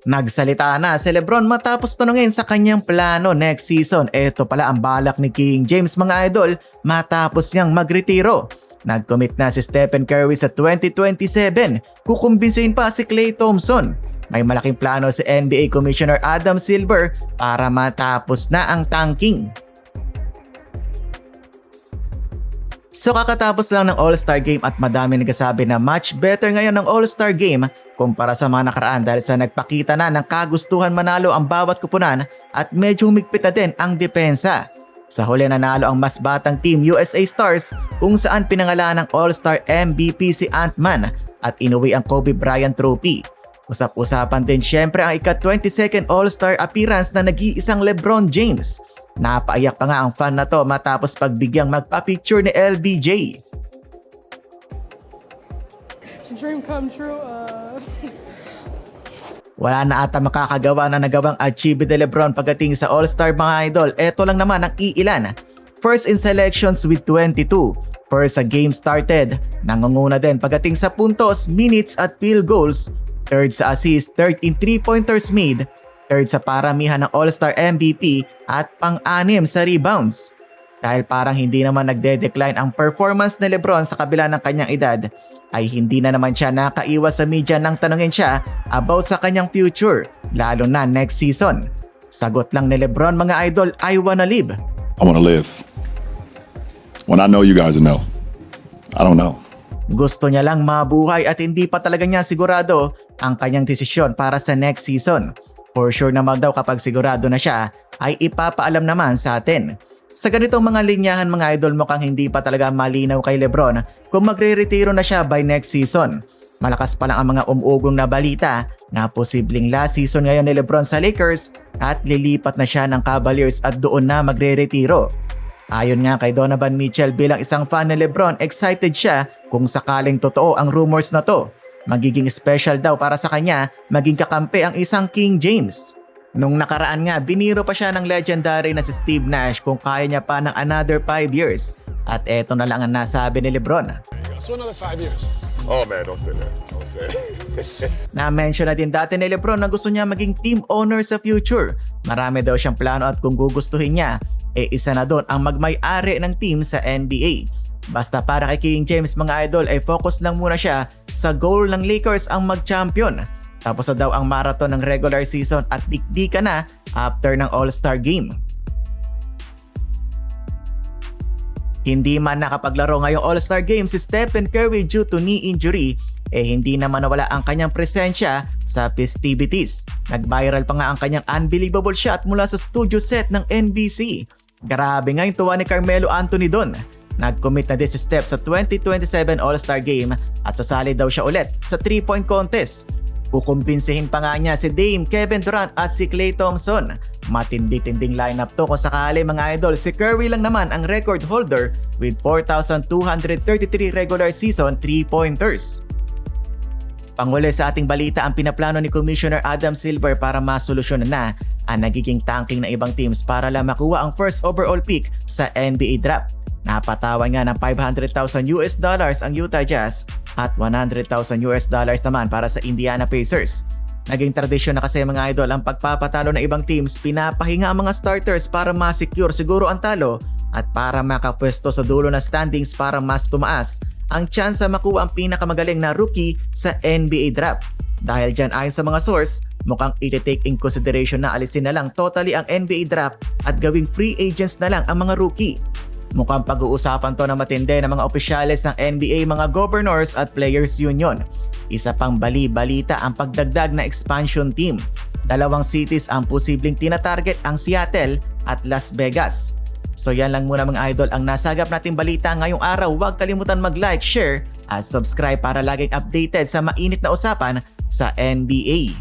Nagsalita na si Lebron matapos tanungin sa kanyang plano next season. Ito pala ang balak ni King James mga idol matapos niyang magretiro. Nag-commit na si Stephen Curry sa 2027. Kukumbinsihin pa si Klay Thompson. May malaking plano si NBA Commissioner Adam Silver para matapos na ang tanking. So kakatapos lang ng All-Star Game at madami nagsasabi na much better ngayon ng All-Star Game kumpara sa mga nakaraan dahil sa nagpakita na ng kagustuhan manalo ang bawat kupunan at medyo humigpit na din ang depensa. Sa huli nanalo ang mas batang team USA Stars kung saan pinangalan ng All-Star MVP si Ant-Man at inuwi ang Kobe Bryant Trophy. Usap-usapan din syempre ang ika-22nd All-Star appearance na nag-iisang LeBron James. Napaiyak pa nga ang fan na to matapos pagbigyang magpa-picture ni LBJ. It's a dream come true. Wala na ata makakagawa na nagawang achieve ni Lebron pagdating sa All-Star mga idol. Ito lang naman ang iilan. First in selections with 22. First sa game started. Nangunguna din pagdating sa puntos, minutes at field goals. Third sa assist, third in 3-pointers made. Third sa paramihan ng All-Star MVP at pang-anim sa rebounds. Dahil parang hindi naman nagde-decline ang performance ni Lebron sa kabila ng kanyang edad, ay hindi na naman siya nakaiwas sa media nang tanungin siya about sa kanyang future, lalo na next season. Sagot lang ni Lebron mga idol, I wanna live. I wanna live. When I know you guys know. I don't know. Gusto niya lang mabuhay at hindi pa talaga niya sigurado ang kanyang desisyon para sa next season. For sure naman daw kapag sigurado na siya ay ipapaalam naman sa atin. Sa ganitong mga linyahan mga idol mukhang hindi pa talaga malinaw kay Lebron kung magre-retiro na siya by next season. Malakas pa lang ang mga umuugong na balita na posibleng last season ngayon ni Lebron sa Lakers at lilipat na siya ng Cavaliers at doon na magre-retiro. Ayon nga kay Donovan Mitchell bilang isang fan ni Lebron, excited siya kung sakaling totoo ang rumors na to. Magiging special daw para sa kanya maging kakampi ang isang King James. Nung nakaraan nga, biniro pa siya ng legendary na si Steve Nash kung kaya niya pa ng another 5 years. At eto na lang ang nasabi ni Lebron. So another 5 years. Oh man, don't say that. Don't say it. Na-mention na din dati ni Lebron na gusto niya maging team owner sa future. Marami daw siyang plano at kung gugustuhin niya, isa na doon ang magmay-ari ng team sa NBA. Basta para kay King James mga idol ay focus lang muna siya sa goal ng Lakers ang mag-champion. Tapos na daw ang marathon ng regular season at dikdika na after ng All-Star Game. Hindi man nakapaglaro ngayong All-Star Game si Stephen Curry due to knee injury, hindi naman nawala ang kanyang presensya sa festivities. Nag-viral pa nga ang kanyang unbelievable shot mula sa studio set ng NBC. Grabe nga yung tuwa ni Carmelo Anthony doon. Nag-commit na din si Steph sa 2027 All-Star Game at sasali daw siya ulit sa 3-point contest. Kukumbinsihin pa nga niya si Dame, Kevin Durant at si Klay Thompson. Matindi-tinding lineup to kung sakali mga idol. Si Curry lang naman ang record holder with 4,233 regular season 3-pointers. Panghuli sa ating balita ang pinaplano ni Commissioner Adam Silver para masolusyonan na ang nagiging tanking ng ibang teams para lang makuha ang first overall pick sa NBA draft. Napatawan nga ng $500,000 ang Utah Jazz at $100,000 naman para sa Indiana Pacers. Naging tradisyon na kasi mga idol ang pagpapatalo ng ibang teams, pinapahinga ang mga starters para ma-secure siguro ang talo at para makapwesto sa dulo ng standings para mas tumaas ang tsansa makuha ang pinakamagaling na rookie sa NBA draft. Dahil dyan ayon sa mga source, mukhang iti-take in consideration na alisin na lang totally ang NBA draft at gawing free agents na lang ang mga rookie. Mukhang pag-uusapan to na matindi ng mga opisyales ng NBA, mga governors at players union. Isa pang bali-balita ang pagdagdag na expansion team. 2 cities ang posibleng tinatarget, ang Seattle at Las Vegas. So yan lang muna mga idol ang nasagap nating balita ngayong araw. Huwag kalimutan mag-like, share at subscribe para laging updated sa mainit na usapan sa NBA.